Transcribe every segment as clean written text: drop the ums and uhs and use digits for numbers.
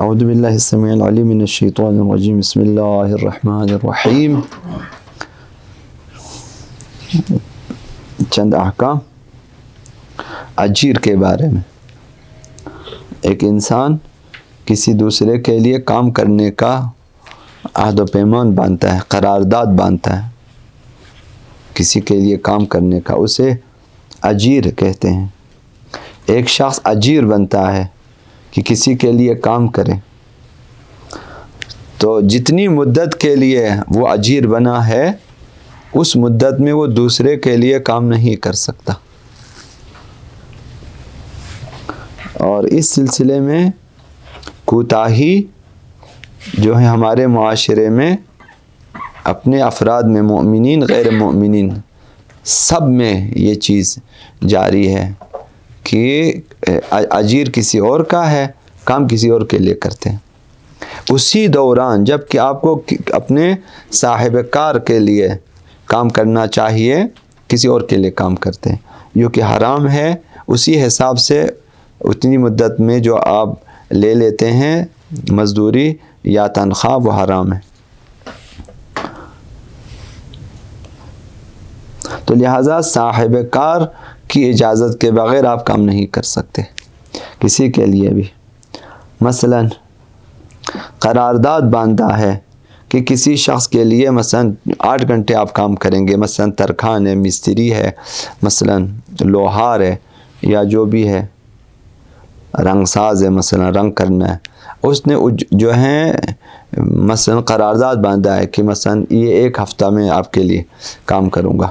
اعوذ باللہ السمیع العلیم من الشیطان الرجیم بسم اللہ الرحمن الرحیم۔ چند احکام اجیر کے بارے میں۔ ایک انسان کسی دوسرے کے لیے کام کرنے کا عہد و پیمان باندھتا ہے، قرارداد باندھتا ہے، کسی کے لیے کام کرنے کا، اسے اجیر کہتے ہیں۔ ایک شخص اجیر بنتا ہے کہ کسی کے لیے کام کرے، تو جتنی مدت کے لیے وہ اجیر بنا ہے اس مدت میں وہ دوسرے کے لیے کام نہیں کر سکتا۔ اور اس سلسلے میں کوتاہی جو ہے ہمارے معاشرے میں اپنے افراد میں، مومنین غیر مومنین سب میں یہ چیز جاری ہے کہ اجیر کسی اور کا ہے، کام کسی اور کے لیے کرتے ہیں۔ اسی دوران جب کہ آپ کو اپنے صاحب کار کے لیے کام کرنا چاہیے، کسی اور کے لیے کام کرتے ہیں، جو کہ حرام ہے۔ اسی حساب سے اتنی مدت میں جو آپ لے لیتے ہیں مزدوری یا تنخواہ، وہ حرام ہے۔ تو لہٰذا صاحب کار کی اجازت کے بغیر آپ کام نہیں کر سکتے کسی کے لیے بھی۔ مثلا قرارداد باندھا ہے کہ کسی شخص کے لیے مثلا 8 گھنٹے آپ کام کریں گے، مثلا ترکھان ہے، مستری ہے، مثلا لوہار ہے، یا جو بھی ہے، رنگ ساز ہے، مثلا رنگ کرنا ہے، اس نے جو ہے مثلا قرارداد باندھا ہے کہ مثلا یہ 1 ہفتہ میں آپ کے لیے کام کروں گا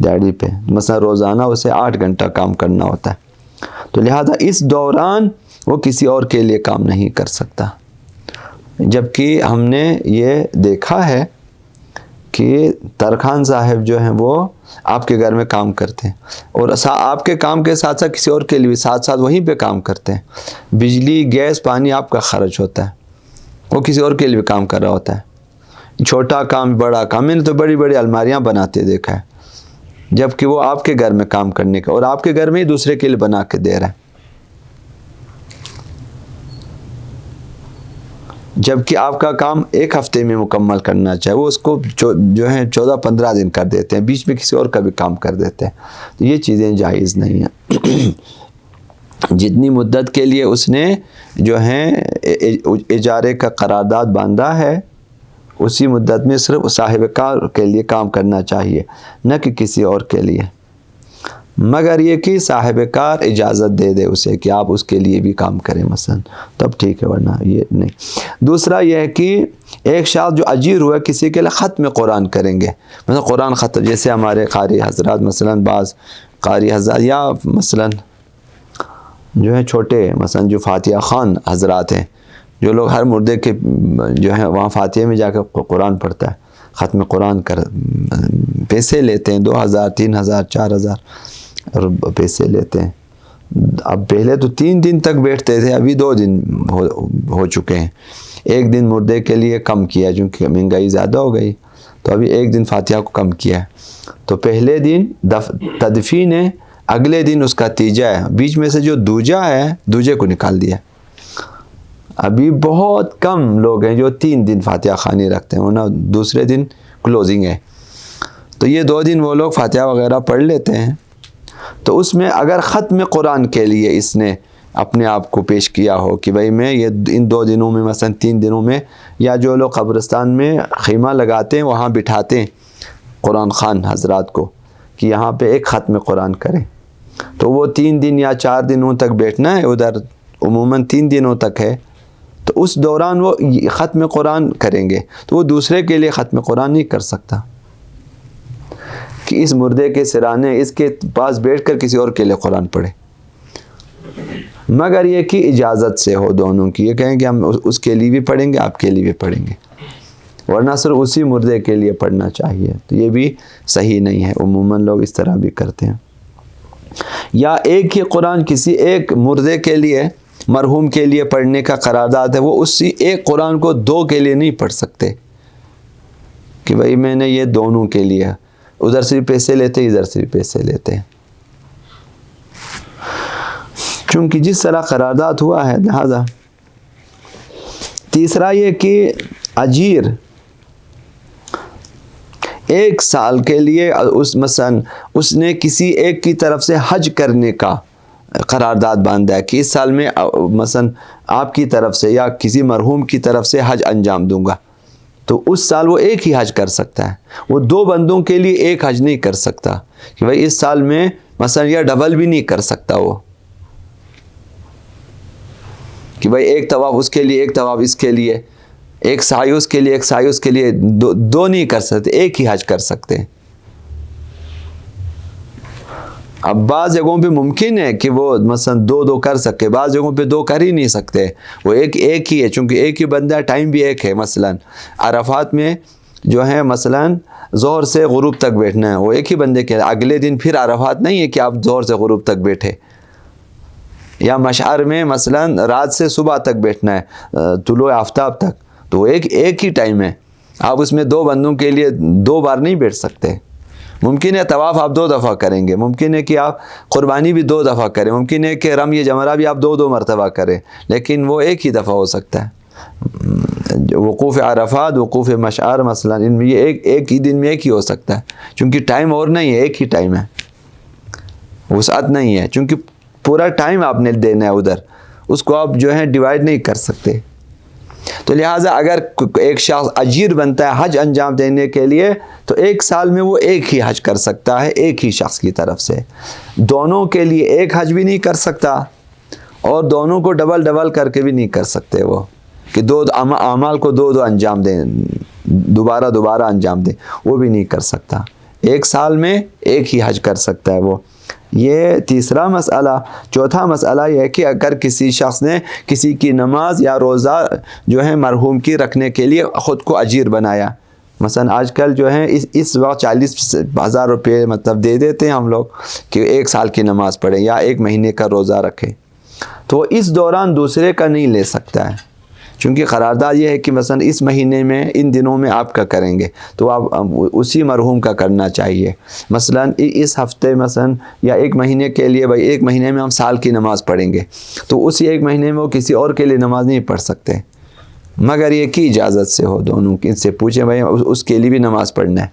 دیہڑی پہ، مثلا روزانہ اسے 8 گھنٹہ کام کرنا ہوتا ہے۔ تو لہذا اس دوران وہ کسی اور کے لیے کام نہیں کر سکتا۔ جبکہ ہم نے یہ دیکھا ہے کہ ترکھان صاحب جو ہیں وہ آپ کے گھر میں کام کرتے ہیں، اور آپ کے کام کے ساتھ ساتھ کسی اور کے لیے بھی ساتھ ساتھ وہیں پہ کام کرتے ہیں۔ بجلی، گیس، پانی آپ کا خرچ ہوتا ہے، وہ کسی اور کے لیے بھی کام کر رہا ہوتا ہے۔ چھوٹا کام، بڑا کام، میں نے تو بڑی بڑی الماریاں بناتے دیکھا ہے، جبکہ وہ آپ کے گھر میں کام کرنے کا، اور آپ کے گھر میں ہی دوسرے کے لیے بنا کے دے رہا ہے۔ جبکہ آپ کا کام 1 ہفتے میں مکمل کرنا چاہے، وہ اس کو جو ہے 14-15 دن کر دیتے ہیں، بیچ میں کسی اور کا بھی کام کر دیتے ہیں۔ تو یہ چیزیں جائز نہیں ہیں۔ جتنی مدت کے لیے اس نے جو ہے اجارے کا قرارداد باندھا ہے، اسی مدت میں صرف صاحب کار کے لیے کام کرنا چاہیے، نہ کہ کسی اور کے لیے، مگر یہ کہ صاحب کار اجازت دے دے اسے کہ آپ اس کے لیے بھی کام کریں مثلا، تب ٹھیک ہے، ورنہ یہ نہیں۔ دوسرا یہ ہے کہ ایک شخص جو اجیر ہوا کسی کے لیے ختم قرآن کریں گے، مثلا قرآن ختم، جیسے ہمارے قاری حضرات، مثلا بعض قاری حضرات، یا مثلا جو ہے چھوٹے، مثلا جو فاتحہ خوان حضرات ہیں، جو لوگ ہر مردے کے جو ہے وہاں فاتحہ میں جا کے قرآن پڑھتا ہے، ختم قرآن کر پیسے لیتے ہیں، 2000 3000 4000 اور پیسے لیتے ہیں۔ اب پہلے تو 3 دن تک بیٹھتے تھے، ابھی 2 دن ہو چکے ہیں۔ 1 دن مردے کے لیے کم کیا چونکہ مہنگائی زیادہ ہو گئی، تو ابھی 1 دن فاتحہ کو کم کیا ہے۔ تو پہلے دن تدفین ہے، اگلے دن اس کا تیجا ہے، بیچ میں سے جو دوجا ہے، دوجے کو نکال دیا۔ ابھی بہت کم لوگ ہیں جو 3 دن فاتحہ خوانی رکھتے ہیں، ورنہ دوسرے دن کلوزنگ ہے۔ تو یہ 2 دن وہ لوگ فاتحہ وغیرہ پڑھ لیتے ہیں۔ تو اس میں اگر ختم قرآن کے لیے اس نے اپنے آپ کو پیش کیا ہو کہ بھائی میں یہ ان 2 دنوں میں، مثلا 3 دنوں میں، یا جو لوگ قبرستان میں خیمہ لگاتے ہیں وہاں بٹھاتے ہیں قرآن خوان حضرات کو کہ یہاں پہ ایک ختم قرآن کریں، تو وہ 3 دن یا 4 دنوں تک بیٹھنا ہے، ادھر عموماً 3 دنوں تک ہے، تو اس دوران وہ ختم قرآن کریں گے، تو وہ دوسرے کے لیے ختم قرآن نہیں کر سکتا کہ اس مردے کے سرانے اس کے پاس بیٹھ کر کسی اور کے لیے قرآن پڑھے، مگر یہ کہ اجازت سے ہو دونوں کی، یہ کہیں کہ ہم اس کے لیے بھی پڑھیں گے، آپ کے لیے بھی پڑھیں گے، ورنہ صرف اسی مردے کے لیے پڑھنا چاہیے، تو یہ بھی صحیح نہیں ہے۔ عموماً لوگ اس طرح بھی کرتے ہیں۔ یا ایک ہی قرآن کسی ایک مردے کے لیے، مرحوم کے لیے پڑھنے کا قرارداد ہے، وہ اسی ایک قرآن کو 2 کے لیے نہیں پڑھ سکتے کہ بھائی میں نے یہ دونوں کے لیے، ادھر سے بھی پیسے لیتے، ادھر سے بھی پیسے لیتے ہیں، چونکہ جس طرح قرارداد ہوا ہے، لہذا تیسرا یہ کہ اجیر 1 سال کے لیے مثلا اس نے کسی ایک کی طرف سے حج کرنے کا قرارداد باندھا ہے کہ اس سال میں مثلا آپ کی طرف سے یا کسی مرحوم کی طرف سے حج انجام دوں گا، تو اس سال وہ ایک ہی حج کر سکتا ہے. وہ 2 بندوں کے لیے ایک حج نہیں کر سکتا کہ بھائی اس سال میں مثلا یا ڈبل بھی نہیں کر سکتا وہ کہ بھائی ایک طواف اس کے لیے ایک طواف اس کے لیے، ایک سعی اس کے لیے ایک سعی اس کے لیے، دو نہیں کر سکتے، ایک ہی حج کر سکتے ہیں. اب بعض جگہوں پہ ممکن ہے کہ وہ مثلا 2 کر سکے، بعض جگہوں پہ 2 کر ہی نہیں سکتے، وہ ایک ہی ہے، چونکہ ایک ہی بندہ، ٹائم بھی ایک ہے. مثلا عرفات میں جو ہے مثلا ظہر سے غروب تک بیٹھنا ہے، وہ ایک ہی بندے کے، اگلے دن پھر عرفات نہیں ہے کہ آپ ظہر سے غروب تک بیٹھے. یا مشعر میں مثلا رات سے صبح تک بیٹھنا ہے، طلوع آفتاب تک، تو وہ ایک ہی ٹائم ہے. آپ اس میں 2 بندوں کے لیے 2 بار نہیں بیٹھ سکتے. ممکن ہے طواف آپ 2 دفعہ کریں گے، ممکن ہے کہ آپ قربانی بھی 2 دفعہ کریں، ممکن ہے کہ رمی جمرہ بھی آپ 2 مرتبہ کریں، لیکن وہ ایک ہی دفعہ ہو سکتا ہے. وقوف عرفات، وقوف مشعر مثلا، ان میں یہ ایک ہی دن میں ایک ہی ہو سکتا ہے، چونکہ ٹائم اور نہیں ہے، ایک ہی ٹائم ہے، وسعت نہیں ہے، چونکہ پورا ٹائم آپ نے دینا ہے ادھر، اس کو آپ جو ہے ڈیوائیڈ نہیں کر سکتے. تو لہٰذا اگر ایک شخص اجیر بنتا ہے حج انجام دینے کے لیے، تو 1 سال میں وہ ایک ہی حج کر سکتا ہے ایک ہی شخص کی طرف سے. دونوں کے لیے ایک حج بھی نہیں کر سکتا، اور دونوں کو ڈبل کر کے بھی نہیں کر سکتے، وہ کہ 2 اعمال کو 2 انجام دیں، دوبارہ انجام دیں، وہ بھی نہیں کر سکتا. 1 سال میں ایک ہی حج کر سکتا ہے وہ. یہ تیسرا مسئلہ. چوتھا مسئلہ یہ ہے کہ اگر کسی شخص نے کسی کی نماز یا روزہ جو ہے مرحوم کی رکھنے کے لیے خود کو اجیر بنایا، مثلا آج کل جو ہے اس وقت 40,000 روپے مطلب دے دیتے ہیں ہم لوگ کہ 1 سال کی نماز پڑھیں یا 1 مہینے کا روزہ رکھیں، تو اس دوران دوسرے کا نہیں لے سکتا ہے، چونکہ قرارداد یہ ہے کہ مثلا اس مہینے میں ان دنوں میں آپ کا کریں گے تو آپ اسی مرحوم کا کرنا چاہیے. مثلا اس ہفتے مثلا یا 1 مہینے کے لیے، بھائی 1 مہینے میں ہم سال کی نماز پڑھیں گے، تو اسی 1 مہینے میں وہ کسی اور کے لیے نماز نہیں پڑھ سکتے مگر یہ کی اجازت سے ہو. دونوں ان سے پوچھیں بھائی اس کے لیے بھی نماز پڑھنا ہے،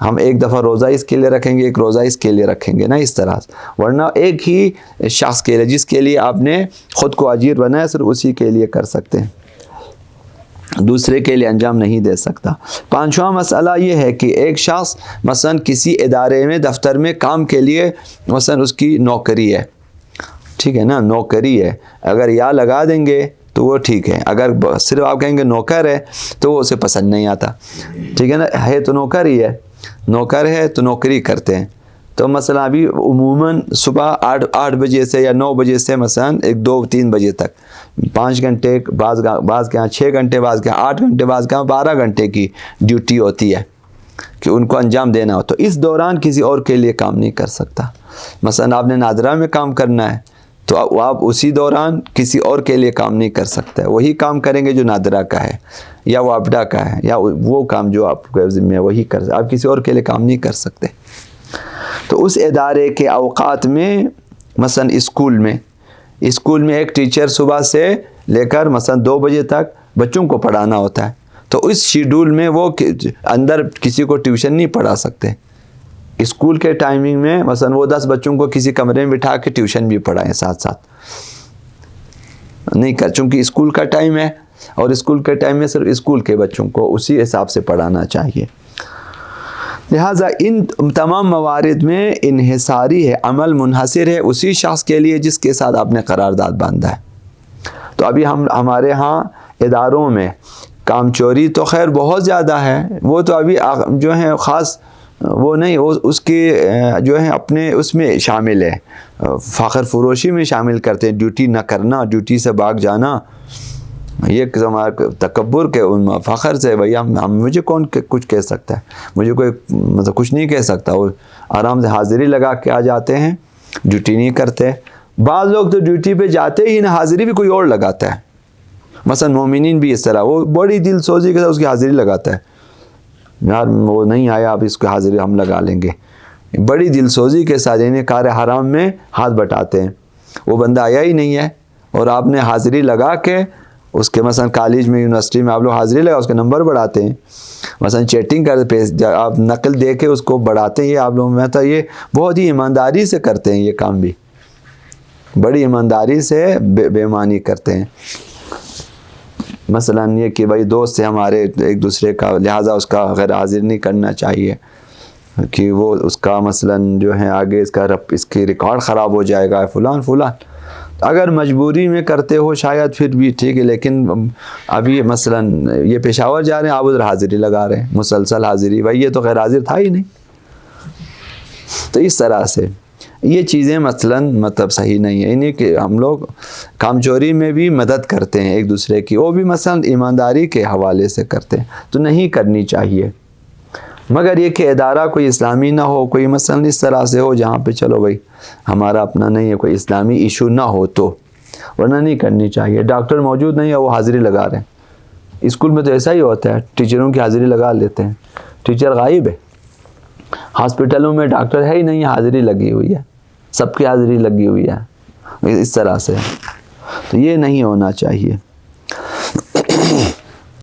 ہم 1 دفعہ روزہ اس کے لیے رکھیں گے، 1 روزہ اس کے لیے رکھیں گے، نا اس طرح، ورنہ ایک ہی شخص کے لیے جس کے لیے آپ نے خود کو اجیر بنایا صرف اسی کے لیے کر سکتے ہیں، دوسرے کے لیے انجام نہیں دے سکتا. 5واں مسئلہ یہ ہے کہ ایک شخص مثلا کسی ادارے میں، دفتر میں کام کے لیے مثلا اس کی نوکری ہے، ٹھیک ہے نا، نوکری ہے، اگر یا لگا دیں گے تو وہ ٹھیک ہے، اگر صرف آپ کہیں گے نوکر ہے تو وہ اسے پسند نہیں آتا، ٹھیک ہے نا، ہے تو نوکر ہی ہے، نوکر ہے تو نوکری کرتے ہیں. تو مثلا ابھی عموماً صبح 8 بجے سے یا 9 بجے سے مثلا 1 2 3 بجے تک 5 گھنٹے، بعض کے یہاں 6 گھنٹے، بعض کے یہاں 8 گھنٹے، بعض کے یہاں 12 گھنٹے کی ڈیوٹی ہوتی ہے کہ ان کو انجام دینا ہو. تو اس دوران کسی اور کے لیے کام نہیں کر سکتا. مثلا آپ نے نادرہ میں کام کرنا ہے تو آپ اسی دوران کسی اور کے لیے کام نہیں کر سکتے، وہی کام کریں گے جو نادرہ کا ہے یا وہ اپڈا کا ہے، یا وہ کام جو آپ کے ذمہ ہے وہی کر سکتے، آپ کسی اور کے لیے کام نہیں کر سکتے. تو اس ادارے کے اوقات میں مثلا اسکول میں ایک ٹیچر صبح سے لے کر مثلا 2 بجے تک بچوں کو پڑھانا ہوتا ہے، تو اس شیڈول میں وہ اندر کسی کو ٹیوشن نہیں پڑھا سکتے. اسکول کے ٹائمنگ میں مثلا وہ 10 بچوں کو کسی کمرے میں بٹھا کے ٹیوشن بھی پڑھائیں ساتھ نہیں کر، چونکہ اسکول کا ٹائم ہے، اور اسکول کے ٹائم میں صرف اسکول کے بچوں کو اسی حساب سے پڑھانا چاہیے. لہٰذا ان تمام موارد میں انحصاری ہے، عمل منحصر ہے اسی شخص کے لیے جس کے ساتھ آپ نے قرارداد باندھا ہے. تو ابھی ہمارے ہاں اداروں میں کام چوری تو خیر بہت زیادہ ہے، وہ تو ابھی جو ہے خاص وہ نہیں، اس کی جو ہے اپنے اس میں شامل ہے، فخر فروشی میں شامل کرتے ہیں، ڈیوٹی نہ کرنا، ڈیوٹی سے بھاگ جانا، یہ تکبر کے فخر سے بھئی مجھے کون کچھ کہہ سکتا ہے، مجھے کوئی مطلب کچھ نہیں کہہ سکتا. وہ آرام سے حاضری لگا کے آ جاتے ہیں، ڈیوٹی نہیں کرتے. بعض لوگ تو ڈیوٹی پہ جاتے ہی نہ، حاضری بھی کوئی اور لگاتا ہے. مثلا مومنین بھی اس طرح، وہ بڑی دل سوزی کے ساتھ اس کی حاضری لگاتا ہے، یار وہ نہیں آیا اب اس کی حاضری ہم لگا لیں گے، بڑی دل سوزی کے ساتھ، یعنی کار حرام میں ہاتھ بٹاتے ہیں. وہ بندہ آیا ہی نہیں ہے اور آپ نے حاضری لگا کے اس کے مثلا کالج میں یونیورسٹی میں آپ لوگ حاضری لگا اس کے نمبر بڑھاتے ہیں، مثلا چیٹنگ کرتے آپ نقل دے کے اس کو بڑھاتے ہیں، یہ آپ لوگ میں تو یہ بہت ہی ایمانداری سے کرتے ہیں، یہ کام بھی بڑی ایمانداری سے بے ایمانی کرتے ہیں۔ مثلا یہ کہ بھائی دوست سے ہمارے ایک دوسرے کا، لہٰذا اس کا غیر حاضر نہیں کرنا چاہیے کہ وہ اس کا مثلا جو ہے آگے اس کی ریکارڈ خراب ہو جائے گا فلان فلان۔ اگر مجبوری میں کرتے ہو شاید پھر بھی ٹھیک ہے، لیکن ابھی مثلا یہ پشاور جا رہے ہیں، آپ ادھر حاضری لگا رہے ہیں، مسلسل حاضری، بھائی یہ تو غیر حاضر تھا ہی نہیں۔ تو اس طرح سے یہ چیزیں مثلا مطلب صحیح نہیں ہے، انہیں کہ ہم لوگ کام چوری میں بھی مدد کرتے ہیں ایک دوسرے کی، وہ بھی مثلا ایمانداری کے حوالے سے کرتے ہیں، تو نہیں کرنی چاہیے۔ مگر یہ کہ ادارہ کوئی اسلامی نہ ہو، کوئی مثلا اس طرح سے ہو جہاں پہ چلو بھائی ہمارا اپنا نہیں ہے، کوئی اسلامی ایشو نہ ہو تو ورنہ نہیں کرنی چاہیے۔ ڈاکٹر موجود نہیں ہے وہ حاضری لگا رہے ہیں، اسکول میں تو ایسا ہی ہوتا ہے، ٹیچروں کی حاضری لگا لیتے ہیں، ٹیچر غائب ہے، ہاسپٹلوں میں ڈاکٹر ہے ہی نہیں، حاضری لگی ہوئی ہے، سب کی حاضری لگی ہوئی ہے، اس طرح سے تو یہ نہیں ہونا چاہیے۔